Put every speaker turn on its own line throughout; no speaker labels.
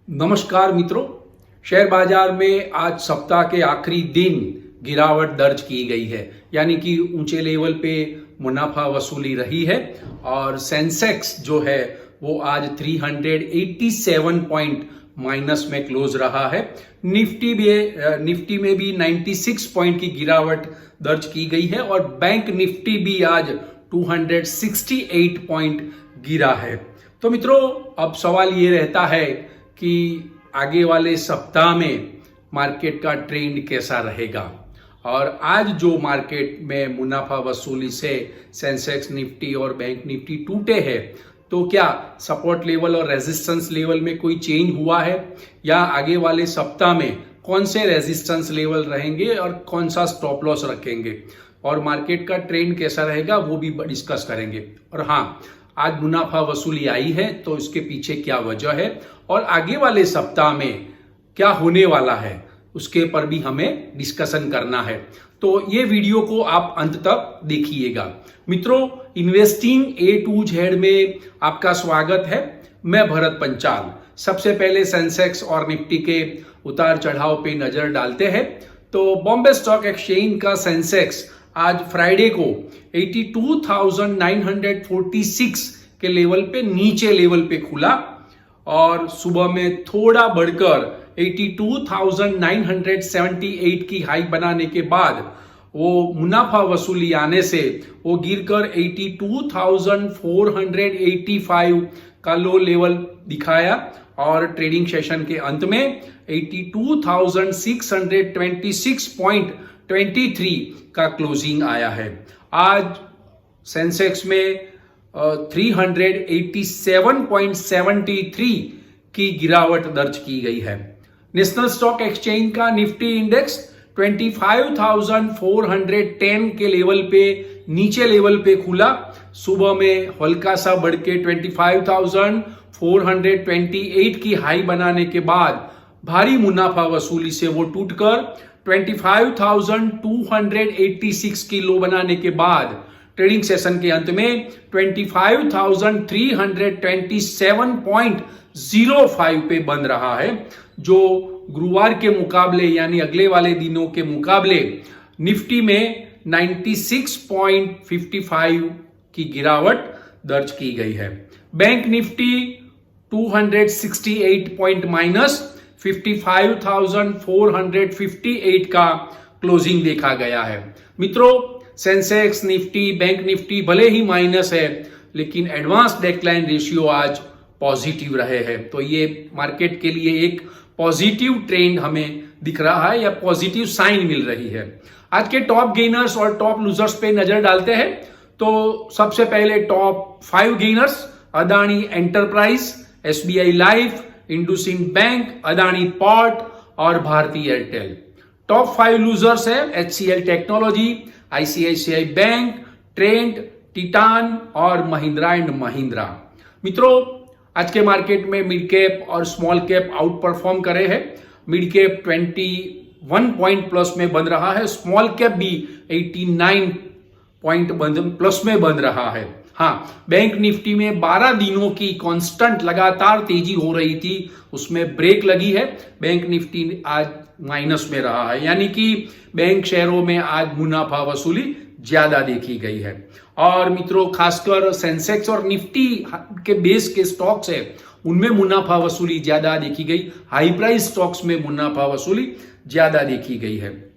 नमस्कार मित्रों, शेयर बाजार में आज सप्ताह के आखिरी दिन गिरावट दर्ज की गई है, यानी कि ऊंचे लेवल पे मुनाफा वसूली रही है और सेंसेक्स जो है वो आज 387 पॉइंट माइनस में क्लोज रहा है। निफ्टी में भी 96 पॉइंट की गिरावट दर्ज की गई है और बैंक निफ्टी भी आज 268 पॉइंट गिरा है। तो मित्रों, अब सवाल ये रहता है कि आगे वाले सप्ताह में मार्केट का ट्रेंड कैसा रहेगा। और आज जो मार्केट में मुनाफा वसूली से सेंसेक्स, निफ्टी और बैंक निफ्टी टूटे हैं, तो क्या सपोर्ट लेवल और रेजिस्टेंस लेवल में कोई चेंज हुआ है, या आगे वाले सप्ताह में कौन से रेजिस्टेंस लेवल रहेंगे और कौन सा स्टॉप लॉस रखेंगे, और मार्केट का ट्रेंड कैसा रहेगा वो भी डिस्कस करेंगे। और हाँ, आज मुनाफा वसूली आई है तो इसके पीछे क्या वजह है और आगे वाले सप्ताह में क्या होने वाला है उसके पर भी हमें डिस्कशन करना है। तो ये वीडियो को आप अंत तक देखिएगा। मित्रों, इन्वेस्टिंग A to Z में आपका स्वागत है। मैं भरत पंचाल। सबसे पहले सेंसेक्स और निफ्टी के उतार चढ़ाव पे नजर डालते हैं। तो बॉम्बे स्टॉक एक्सचेंज का सेंसेक्स आज फ्राइडे को 82,946 के लेवल पे नीचे लेवल पे खुला और सुबह में थोड़ा बढ़कर 82,978 की हाई बनाने के बाद वो मुनाफा वसूली आने से वो गिरकर 82,485 का लो लेवल दिखाया और ट्रेडिंग सेशन के अंत में 82,626.23 का क्लोजिंग आया है। आज सेंसेक्स में 387.73 की गिरावट दर्ज की गई है। नेशनल स्टॉक एक्सचेंज का निफ्टी इंडेक्स 25,410 के लेवल पे नीचे लेवल पे खुला। सुबह में हल्का सा बढ़ के 25,428 की हाई बनाने के बाद भारी मुनाफा वसूली से वो टूटकर 25,286 की लो बनाने के बाद ट्रेडिंग सेशन के अंत में 25,327.05 पे बंद रहा है, जो गुरुवार के मुकाबले यानी अगले वाले दिनों के मुकाबले निफ्टी में 96.55 की गिरावट दर्ज की गई है। बैंक निफ्टी 268 पॉइंट माइनस 55,458 का क्लोजिंग देखा गया है। मित्रों, सेंसेक्स, निफ्टी, बैंक निफ्टी भले ही माइनस है, लेकिन एडवांस डेक्लाइन रेशियो आज पॉजिटिव रहे हैं। तो ये मार्केट के लिए एक पॉजिटिव ट्रेंड हमें दिख रहा है या पॉजिटिव साइन मिल रही है। आज के टॉप गेनर्स और टॉप लूजर्स पे नजर डालते हैं। तो सबसे पहले top 5 gainers: Adani enterprise, SBI life, IndusInd bank, Adani port और भारती एयरटेल। टॉप 5 लूजर्स है HCL technology, ICICI bank, trend, titan और महिंद्रा एंड महिंद्रा। मित्रों, आज के मार्केट में मिड कैप और स्मॉल कैप आउट परफॉर्म करे हैं। मिड कैप 21 पॉइंट प्लस में बन रहा है, स्मॉल कैप भी 89 पॉइंट प्लस में बन रहा है। हाँ, बैंक निफ्टी में 12 दिनों की कांस्टेंट लगातार तेजी हो रही थी, उसमें ब्रेक लगी है। बैंक निफ्टी आज माइनस में रहा है, यानी कि बैंक शेयरों में आज मुनाफा वसूली ज्यादा देखी गई है। और मित्रों, खासकर सेंसेक्स और निफ्टी के बेस के स्टॉक्स है उनमें मुनाफा वसूली ज्यादा देखी गई। हाई प्राइस स्टॉक्स में मुनाफा वसूली ज्यादा देखी गई है।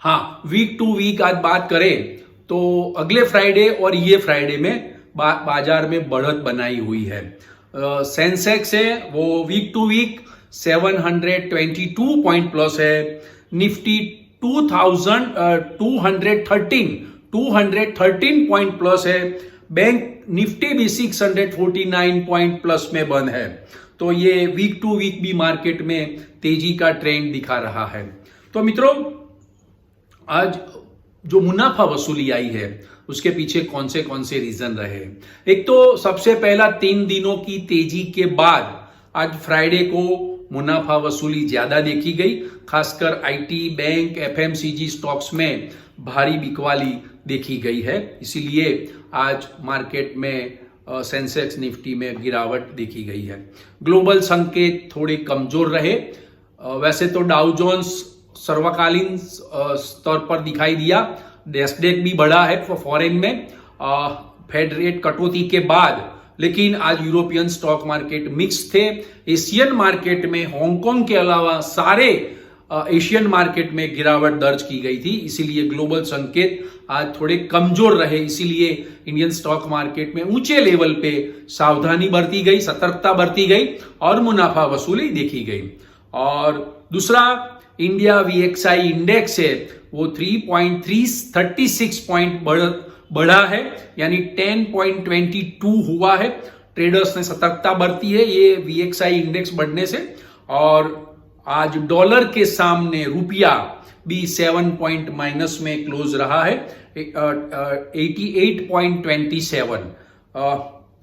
हाँ, वीक टू वीक आज बात करें तो अगले फ्राइडे और ये फ्राइडे में बाजार में बढ़त बनाई हुई है। सेंसेक्स है वो week to week 722 point plus है। निफ्टी 213 पॉइंट प्लस है। बैंक निफ्टी भी 649 पॉइंट प्लस में बंद है। तो ये वीक टू वीक भी मार्केट में तेजी का ट्रेंड दिखा रहा है। तो मित्रों, आज जो मुनाफा वसूली आई है उसके पीछे कौन से रीजन रहे। एक तो सबसे पहला 3 दिनों की तेजी के बाद आज फ्राइडे को मुनाफा वसूली ज्यादा देखी गई। खासकर IT, बैंक, FMCG स्टॉक्स में भारी बिकवाली देखी गई है। इसीलिए आज मार्केट में सेंसेक्स निफ्टी में गिरावट देखी गई है। ग्लोबल संकेत थोड़े कमजोर रहे। वैसे तो डाउ जोन्स सर्वकालीन स्तर पर दिखाई दिया, नैस्डैक भी बढ़ा है फॉरेन में फेड रेट कटौती के बाद, लेकिन आज यूरोपियन स्टॉक मार्केट मिक्स थे। एशियन मार्केट में हांगकांग के अलावा सारे एशियन मार्केट में गिरावट दर्ज की गई थी, इसीलिए ग्लोबल संकेत आज थोड़े कमजोर रहे। इसीलिए इंडियन स्टॉक मार्केट में ऊंचे लेवल पे सावधानी बरती गई, सतर्कता बरती गई और मुनाफा वसूली देखी गई। और दूसरा इंडिया वीएक्सआई इंडेक्स है वो 3.36 पॉइंट बढ़ा है, यानी 10.22 हुआ है। ट्रेडर्स ने सतर्कता बरती है ये वीएक्सआई इंडेक्स बढ़ने से। और आज डॉलर के सामने रुपया भी 7 पॉइंट माइनस में क्लोज रहा है, 88.27।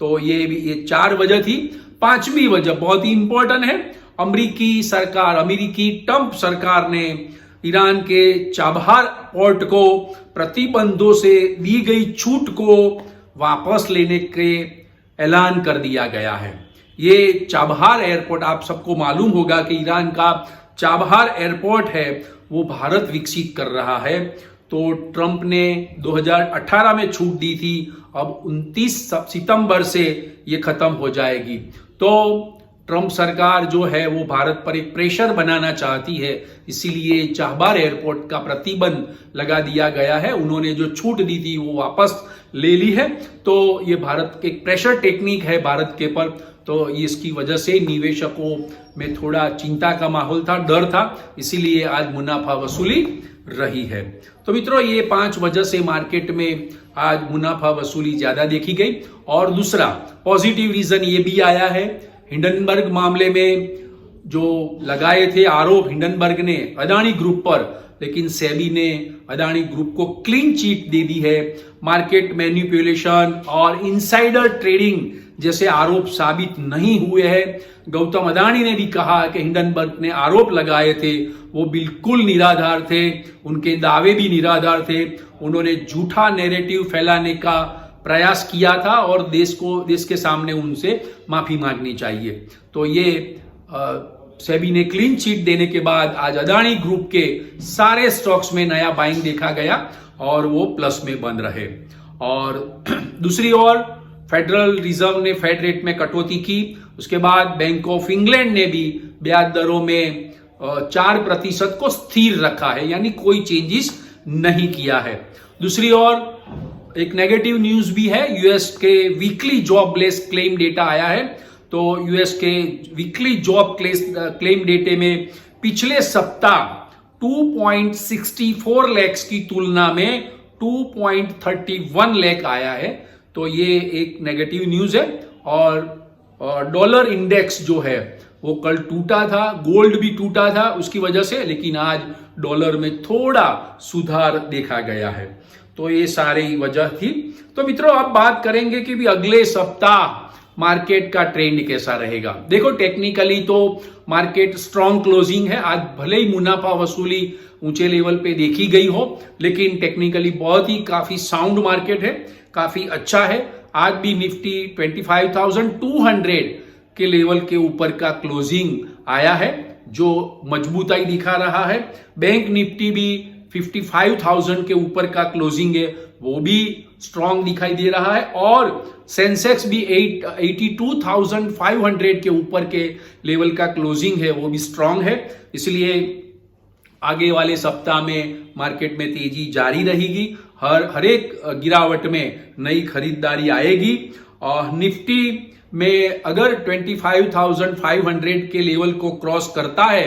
तो ये 4 वजह थी। 5वीं वजह बहुत ही इंपॉर्टेंट है। अमेरिकी ट्रंप सरकार ने ईरान के चाबहार पोर्ट को प्रतिबंधों से दी गई छूट को वापस लेने के ऐलान कर दिया गया है। ये चाबहार एयरपोर्ट, आप सबको मालूम होगा कि ईरान का चाबहार एयरपोर्ट है वो भारत विकसित कर रहा है। तो ट्रंप ने 2018 में छूट दी थी, अब 29 सितंबर से ये खत्म हो जाएगी। तो ट्रंप सरकार जो है वो भारत पर एक प्रेशर बनाना चाहती है, इसीलिए चाबहार एयरपोर्ट का प्रतिबंध लगा दिया गया है। उन्होंने जो छूट दी थी वो वापस ले ली है। तो ये भारत के प्रेशर टेक्निक है भारत के पर। तो इसकी वजह से निवेशकों में थोड़ा चिंता का माहौल था, डर था, इसीलिए आज मुनाफा वसूली रही है। तो मित्रों, ये 5 वजह से मार्केट में आज मुनाफा वसूली ज्यादा देखी गई। और दूसरा पॉजिटिव रीजन ये भी आया है, हिंडनबर्ग मामले में जो लगाए थे आरोप हिंडनबर्ग ने अदानी ग्रुप पर, लेकिन सेबी ने अदानी ग्रुप को क्लीन चिट दे दी है। मार्केट मैनिपुलेशन और इनसाइडर ट्रेडिंग जैसे आरोप साबित नहीं हुए हैं। गौतम अदानी ने भी कहा कि हिंडनबर्ग ने आरोप लगाए थे वो बिल्कुल निराधार थे, उनके दावे भी निराधार थे। उन्होंने झूठा नैरेटिव फैलाने का प्रयास किया था और देश के सामने उनसे माफी मांगनी चाहिए। तो ये सेबी ने क्लीन चिट देने के बाद आज अदानी ग्रुप के सारे स्टॉक्स में नया बाइंग देखा गया और वो प्लस में बंद रहे। और दूसरी ओर फेडरल रिजर्व ने फेड रेट में कटौती की, उसके बाद बैंक ऑफ इंग्लैंड ने भी ब्याज दरों में 4% को स्थिर रखा है, यानी कोई चेंजेस नहीं किया है। दूसरी ओर एक नेगेटिव न्यूज भी है, यूएस के वीकली जॉबलेस क्लेम डेटा आया है। तो यूएस के वीकली जॉब क्लेम डेटे में पिछले सप्ताह 2.64 लाख की तुलना में 2.31 लाख आया है। तो ये एक नेगेटिव न्यूज है। और डॉलर इंडेक्स जो है वो कल टूटा था, गोल्ड भी टूटा था उसकी वजह से, लेकिन आज डॉलर में थोड़ा सुधार देखा गया है। तो ये सारी वजह थी। तो मित्रों, अब बात करेंगे कि भी अगले सप्ताह मार्केट का ट्रेंड कैसा रहेगा। देखो, टेक्निकली तो मार्केट स्ट्रॉन्ग क्लोजिंग है। आज भले ही मुनाफा वसूली ऊंचे लेवल पे देखी गई हो, लेकिन टेक्निकली बहुत ही काफी साउंड मार्केट है, काफी अच्छा है। आज भी निफ्टी 25,200 के लेवल के ऊपर का क्लोजिंग आया है, जो मजबूताई दिखा रहा है। बैंक निफ्टी भी 55,000 के ऊपर का क्लोजिंग है, वो भी स्ट्रॉन्ग दिखाई दे रहा है। और सेंसेक्स भी 82,500 के ऊपर के लेवल का क्लोजिंग है, वो भी स्ट्रॉन्ग है। इसलिए आगे वाले सप्ताह में मार्केट में तेजी जारी रहेगी। हर एक गिरावट में नई खरीदारी आएगी। और निफ्टी में अगर 25,500 के लेवल को क्रॉस करता है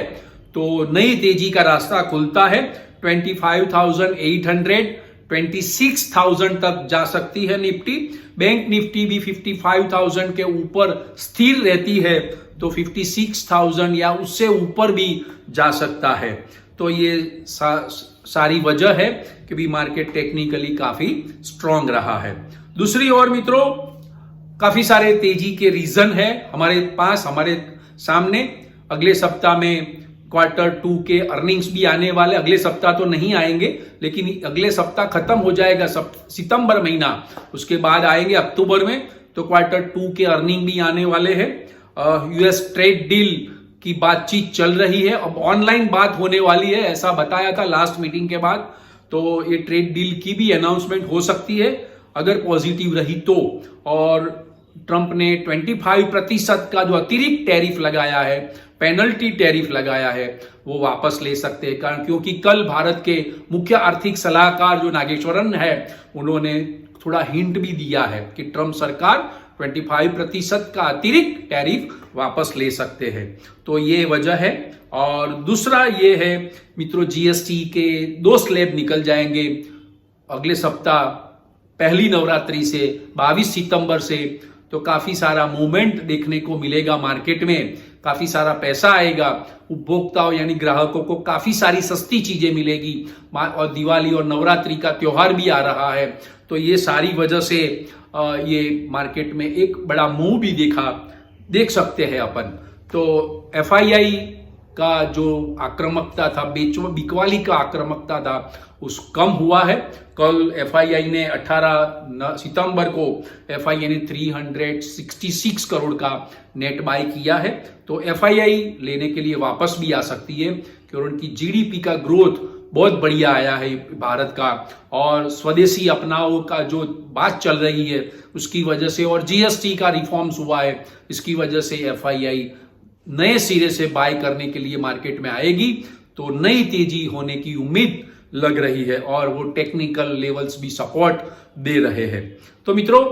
तो नई तेजी का रास्ता खुलता है। 25,800 26,000 तक जा सकती है निफ्टी। बैंक निफ्टी भी 55,000 के ऊपर स्थिर रहती है तो 56,000 या उससे ऊपर भी जा सकता है। तो ये सारी वजह है कि भी मार्केट टेक्निकली काफी स्ट्रांग रहा है। दूसरी ओर मित्रों, काफी सारे तेजी के रीजन है हमारे सामने। अगले सप्ताह में Q2 के अर्निंग्स भी आने वाले। अगले सप्ताह तो नहीं आएंगे, लेकिन अगले सप्ताह खत्म हो जाएगा सितंबर महीना, उसके बाद आएंगे अक्टूबर में। तो Q2 के अर्निंग भी आने वाले हैं। यूएस ट्रेड डील की बातचीत चल रही है, अब ऑनलाइन बात होने वाली है, ऐसा बताया था लास्ट मीटिंग के बाद। तो ये ट्रेड डील की भी अनाउंसमेंट हो सकती है अगर पॉजिटिव रही तो। और ट्रंप ने 25% का जो अतिरिक्त टैरिफ लगाया है, पेनल्टी टैरिफ लगाया है, वो वापस ले सकते हैं। कारण क्योंकि कल भारत के मुख्य आर्थिक सलाहकार जो नागेश्वरन है, उन्होंने थोड़ा हिंट भी दिया है कि ट्रंप सरकार 25% का अतिरिक्त टैरिफ वापस ले सकते हैं। तो ये वजह है। और दूसरा ये है मित्रों, जीएसटी के 2 स्लैब निकल जाएंगे अगले सप्ताह, पहली नवरात्रि से 22 सितंबर से। तो काफी सारा मूवमेंट देखने को मिलेगा मार्केट में, काफी सारा पैसा आएगा, उपभोक्ताओं यानी ग्राहकों को काफी सारी सस्ती चीजें मिलेगी। और दिवाली और नवरात्रि का त्योहार भी आ रहा है, तो ये सारी वजह से ये मार्केट में एक बड़ा मूव भी देख सकते हैं अपन। तो एफआईआई का जो आक्रामकता था, बिकवाली का आक्रामकता था, उस कम हुआ है। कल एफआईआई ने 18 सितंबर को एफआईआई ने 366 करोड़ का नेट बाय किया है। तो एफआईआई लेने के लिए वापस भी आ सकती है, क्योंकि उनकी जीडीपी का ग्रोथ बहुत बढ़िया आया है भारत का, और स्वदेशी अपनाओ का जो बात चल रही है उसकी वजह से, और जीएसटी का रिफॉर्म्स हुआ है, इसकी वजह से एफआईआई नए सिरे से बाय करने के लिए मार्केट में आएगी। तो नई तेजी होने की उम्मीद लग रही है, और वो टेक्निकल लेवल्स भी सपोर्ट दे रहे हैं। तो मित्रों,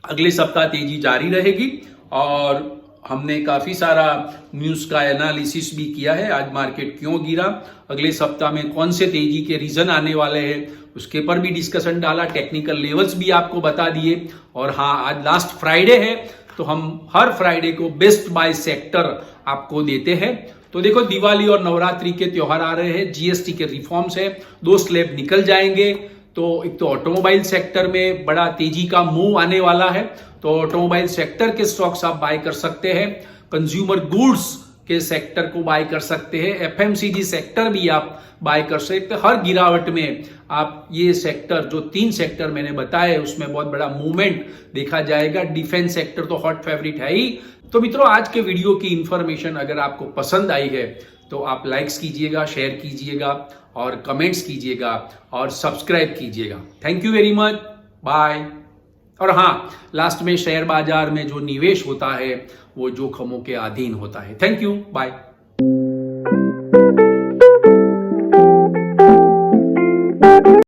अगले सप्ताह तेजी जारी रहेगी, और हमने काफी सारा न्यूज का एनालिसिस भी किया है। आज मार्केट क्यों गिरा, अगले सप्ताह में कौन से तेजी के रीजन आने वाले हैं, उसके पर भी डिस्कशन डाला, टेक्निकल लेवल्स भी आपको बता दिए। और हाँ, आज लास्ट फ्राइडे है, तो हम हर फ्राइडे को बेस्ट बाय सेक्टर आपको देते हैं। तो देखो, दिवाली और नवरात्रि के त्योहार आ रहे हैं, जीएसटी के रिफॉर्म्स है, 2 स्लैब निकल जाएंगे। तो एक तो ऑटोमोबाइल सेक्टर में बड़ा तेजी का मूव आने वाला है, तो ऑटोमोबाइल सेक्टर के स्टॉक्स आप बाय कर सकते हैं। कंज्यूमर गुड्स के सेक्टर को बाय कर सकते हैं, एफएमसीजी सेक्टर भी आप बाय कर सकते हैं। हर गिरावट में आप ये सेक्टर, जो 3 सेक्टर मैंने बताए, उसमें बहुत बड़ा मूवमेंट देखा जाएगा। डिफेंस सेक्टर तो हॉट फेवरेट है ही। तो मित्रों, आज के वीडियो की इंफॉर्मेशन अगर आपको पसंद आई है तो आप लाइक्स कीजिएगा, शेयर कीजिएगा, और कमेंट्स कीजिएगा, और सब्सक्राइब कीजिएगा। Thank you very much, bye. और हाँ, लास्ट में शेयर बाजार में जो निवेश होता है वो जोखिमों के अधीन होता है। Thank you, bye.